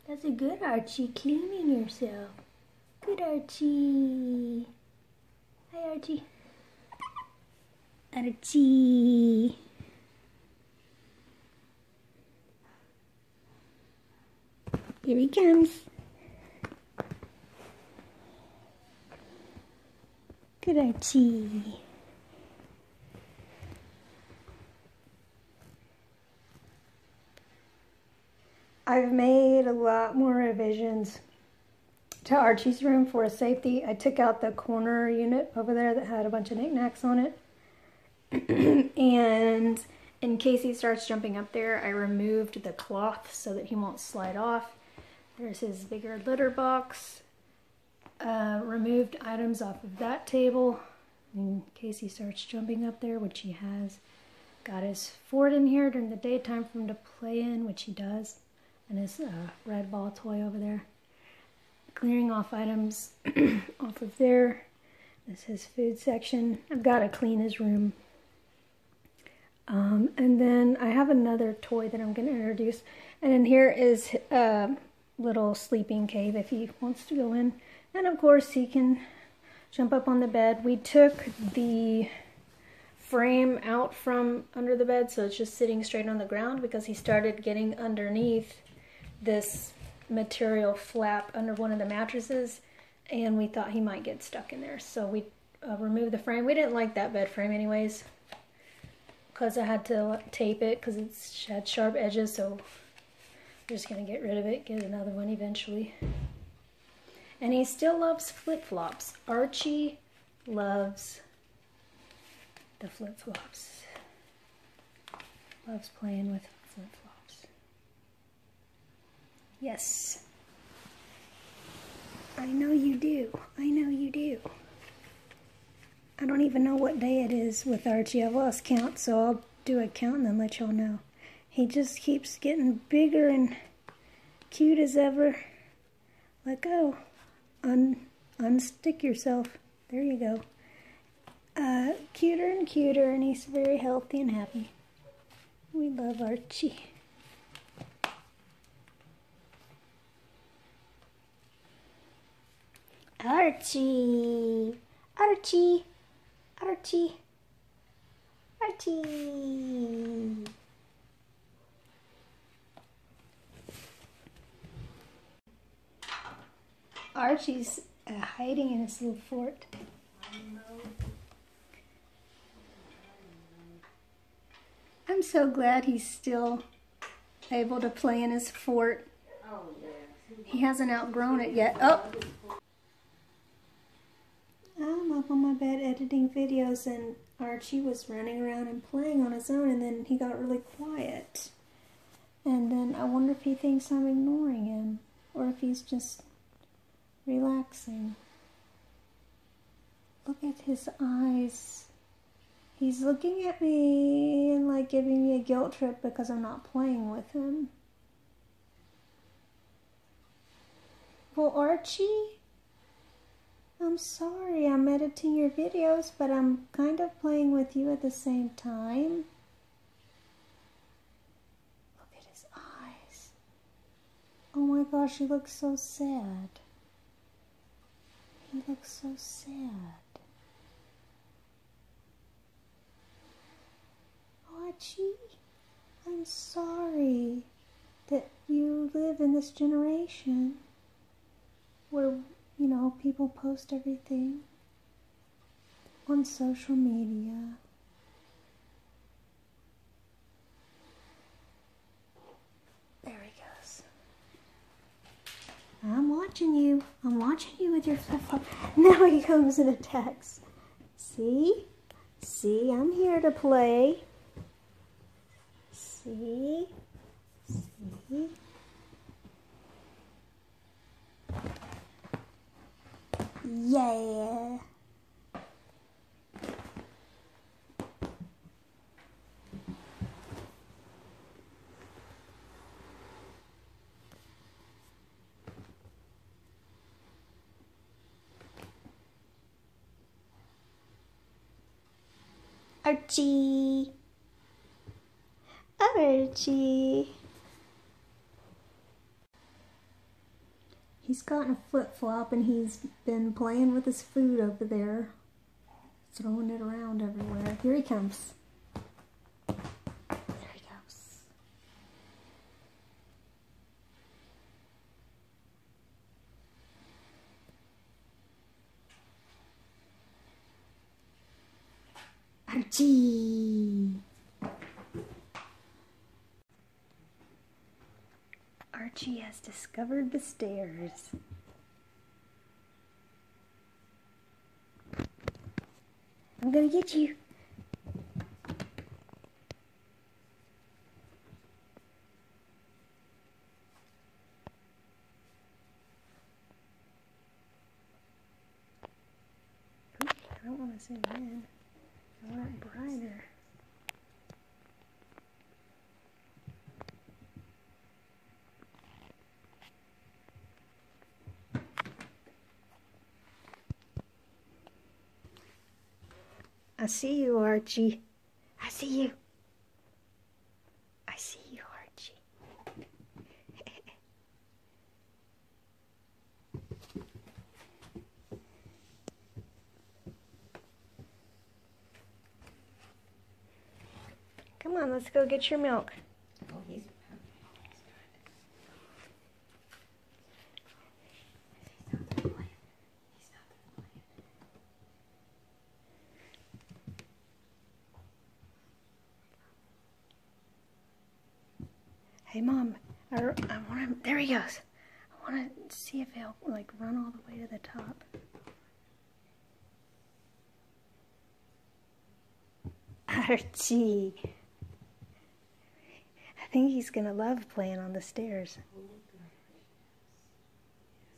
That's a good Archie, cleaning yourself. Good Archie. Hi Archie. Archie. Here he comes. Good Archie. I've made a lot more revisions to Archie's room for safety. I took out the corner unit over there that had a bunch of knickknacks on it. And in case he starts jumping up there, I removed the cloth so that he won't slide off. There's his bigger litter box. Removed items off of that table in case he starts jumping up there, which he has. Got his fort in here during the daytime for him to play in, which he does. And his red ball toy over there. Clearing off items off of there. This is his food section. I've got to clean his room. And then I have another toy that I'm going to introduce. And in here is a little sleeping cave if he wants to go in. And of course he can jump up on the bed. We took the frame out from under the bed, so it's just sitting straight on the ground because he started getting underneath this material flap under one of the mattresses, and we thought he might get stuck in there, so we removed the frame. We didn't like that bed frame anyways because I had to tape it because it had sharp edges, so we're just gonna get rid of it, get another one eventually. And he still loves flip-flops. Archie loves the flip-flops. Loves playing with flip-flops. Yes. I know you do. I know you do. I don't even know what day it is with Archie. I've lost count, so I'll do a count and then let y'all know. He just keeps getting bigger and cute as ever. Let go. Unstick yourself. There you go. Cuter and cuter, and he's very healthy and happy. We love Archie. Archie, Archie, Archie, Archie. Archie's hiding in his little fort. I'm so glad he's still able to play in his fort. He hasn't outgrown it yet. Oh! I'm up on my bed editing videos and Archie was running around and playing on his own, and then he got really quiet. And then I wonder if he thinks I'm ignoring him or if he's just relaxing. Look at his eyes. He's looking at me and like giving me a guilt trip because I'm not playing with him. Well, Archie, I'm sorry, I'm editing your videos, but I'm kind of playing with you at the same time. Look at his eyes. Oh my gosh, he looks so sad. He looks so sad. Archie, I'm sorry that you live in this generation where, you know, people post everything on social media. There he goes. I'm watching you. I'm watching you with your flip-flop. Now he comes and attacks. See? See, I'm here to play. See? See? Yeah! Archie! Archie! He's gotten a flip-flop and he's been playing with his food over there. Throwing it around everywhere. Here he comes. There he goes. Archie! Archie has discovered the stairs. I'm gonna get you. Oops, I don't want to zoom in. I want it brighter. I see you, Archie. I see you. I see you, Archie. Come on, let's go get your milk. Oh, he's Hey, Mom, I want to, there he goes. I want to see if he'll, like, run all the way to the top. Archie. I think he's going to love playing on the stairs.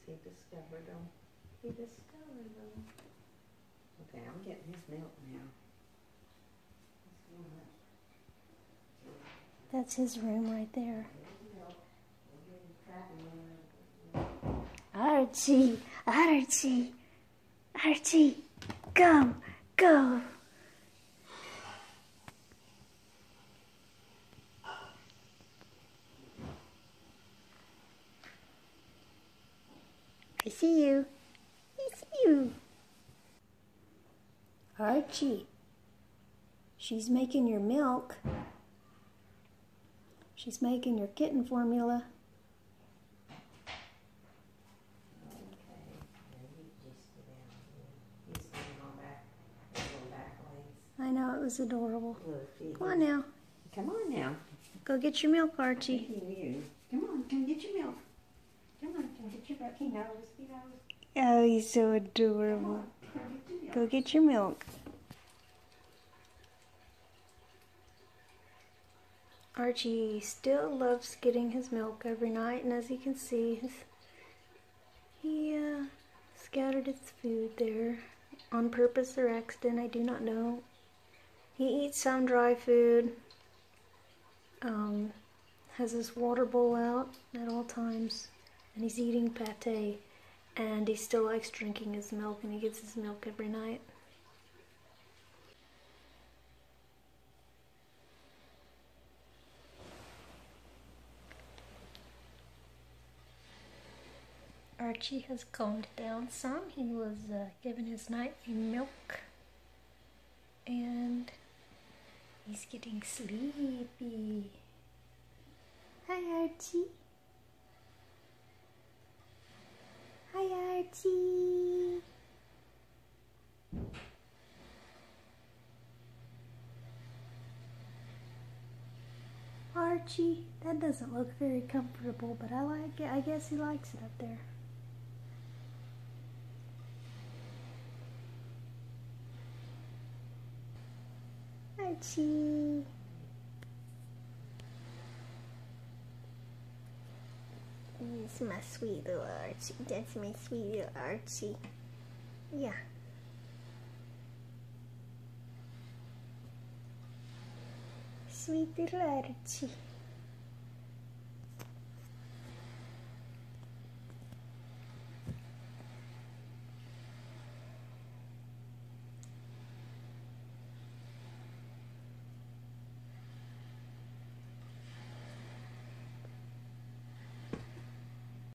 He discovered them. He discovered them. Okay, I'm getting his milk now. That's his room right there. Archie, Archie, Archie, go, go. I see you. I see you. Archie, she's making your milk. She's making your kitten formula. I know, it was adorable. Come on now. Come on now. Go get your milk, Archie. Come on, come get your milk. Come on, come get your milk. He knows, he knows. Oh, he's so adorable. Go get your milk. Archie still loves getting his milk every night, and as you can see, he scattered his food there on purpose or accident, I do not know. He eats some dry food, has his water bowl out at all times, and he's eating pate, and he still likes drinking his milk, and he gets his milk every night. Archie has calmed down some. He was given his nightly milk, and he's getting sleepy. Hi, Archie. Hi, Archie. Archie, that doesn't look very comfortable, but I like it. I guess he likes it up there. Archie. That's my sweet little Archie. That's my sweet little Archie. Yeah. Sweet little Archie.